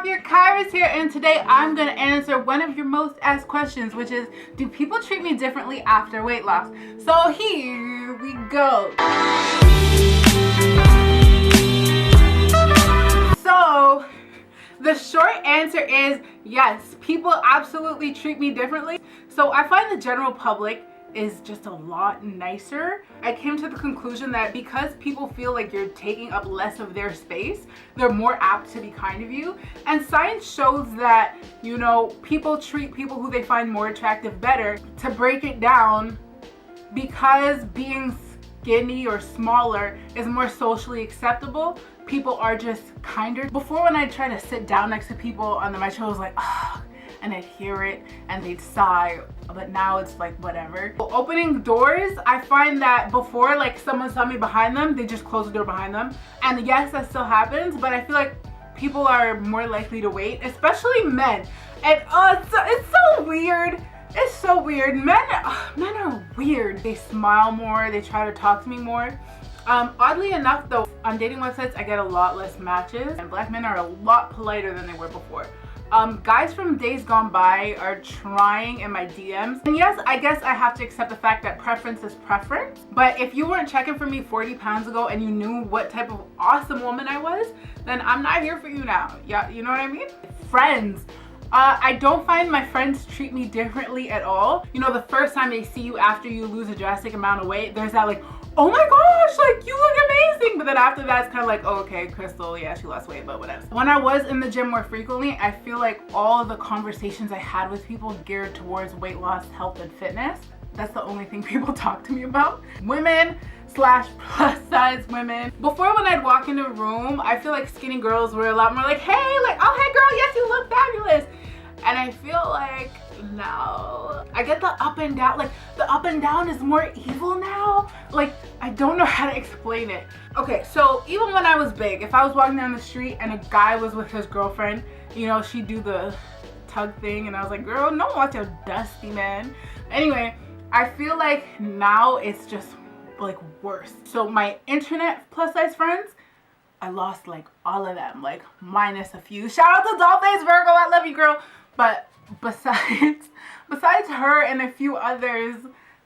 up? Your Kairos here, and today I'm going to answer one of your most asked questions, which is, do people treat me differently after weight loss? So here we go. So the short answer is yes, people absolutely treat me differently. So I find the general public is just a lot nicer. I came to the conclusion that because people feel like you're taking up less of their space, they're more apt to be kind of you. And science shows that, you know, people treat people who they find more attractive better. To break it down, because being skinny or smaller is more socially acceptable, people are just kinder. Before, when I try to sit down next to people on my show, I was like, ah, and I'd hear it and they'd sigh, but now it's like whatever. Opening doors, I find that before, like, someone saw me behind them, they just close the door behind them. And yes, that still happens, but I feel like people are more likely to wait, especially men. And it's so weird. It's so weird. Men are weird. They smile more, they try to talk to me more. Oddly enough though, on dating websites I get a lot less matches, and black men are a lot politer than they were before. Guys from days gone by are trying in my DMs. And yes, I guess I have to accept the fact that preference is preference. But if you weren't checking for me 40 pounds ago and you knew what type of awesome woman I was, then I'm not here for you now. Yeah, you know what I mean? Friends. I don't find my friends treat me differently at all. You know, the first time they see you after you lose a drastic amount of weight, there's that like, oh my gosh, like, you look amazing. But then after that, it's kind of like, oh, okay, Crystal, yeah, she lost weight, but whatever. When I was in the gym more frequently, I feel like all of the conversations I had with people geared towards weight loss, health, and fitness. That's the only thing people talk to me about. Women / plus size women. Before, when I'd walk in a room, I feel like skinny girls were a lot more like, hey, like, oh, hey girl, yes, you look fabulous. And I feel like now I get the up and down. Like, the up and down is more evil now. Like, I don't know how to explain it. Okay, so even when I was big, if I was walking down the street and a guy was with his girlfriend, you know, she'd do the tug thing, and I was like, girl, no one wants your dusty man. Anyway, I feel like now it's just like worse. So my internet plus size friends, I lost like all of them, like minus a few. Shout out to Dollface Virgo, I love you, girl. But besides her and a few others,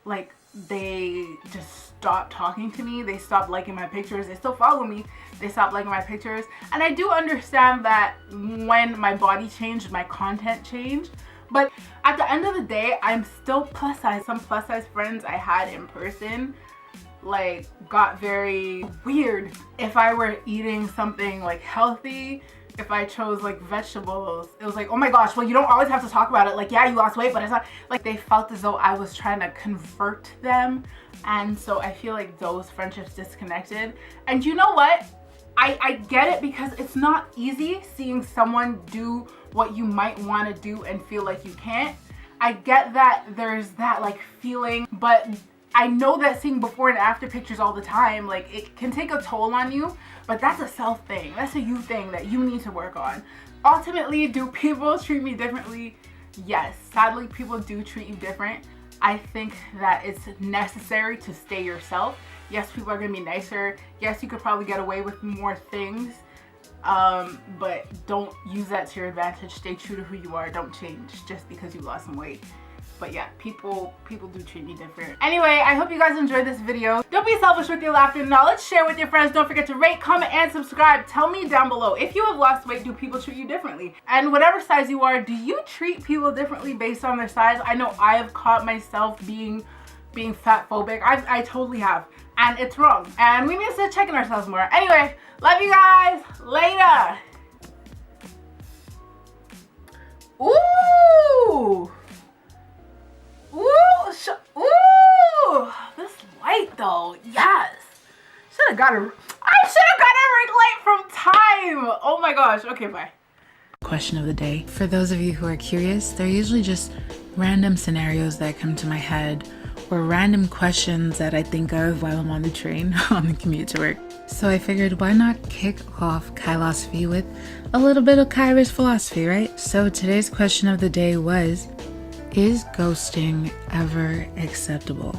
like, they just stopped talking to me. They stopped liking my pictures. They still follow me. They stopped liking my pictures. And I do understand that when my body changed, my content changed. But at the end of the day, I'm still plus size. Some plus size friends I had in person, like, got very weird. If I were eating something like healthy, if I chose like vegetables, it was like, oh my gosh, well, you don't always have to talk about it. Like, yeah, you lost weight, but it's not like, they felt as though I was trying to convert them. And so I feel like those friendships disconnected. And you know what? I get it, because it's not easy seeing someone do what you might want to do and feel like you can't. I get that there's that like feeling, but I know that seeing before and after pictures all the time, like, it can take a toll on you, but that's a self thing. That's a you thing that you need to work on. Ultimately, do people treat me differently? Yes, sadly, people do treat you different. I think that it's necessary to stay yourself. Yes, people are gonna be nicer. Yes, you could probably get away with more things, but don't use that to your advantage. Stay true to who you are. Don't change just because you lost some weight. But yeah, people do treat me different. Anyway, I hope you guys enjoyed this video. Don't be selfish with your laughter and knowledge. Share with your friends. Don't forget to rate, comment, and subscribe. Tell me down below, if you have lost weight, do people treat you differently? And whatever size you are, do you treat people differently based on their size? I know I have caught myself being fat phobic. I totally have. And it's wrong. And we need to start checking ourselves more. Anyway, love you guys. Later. Ooh. Ooh, this light though, yes. I should have got a ring light from Time. Oh my gosh, okay, bye. Question of the day. For those of you who are curious, they're usually just random scenarios that come to my head, or random questions that I think of while I'm on the train on the commute to work. So I figured, why not kick off Kaylosophy with a little bit of Kairos philosophy, right? So today's question of the day was, is ghosting ever acceptable?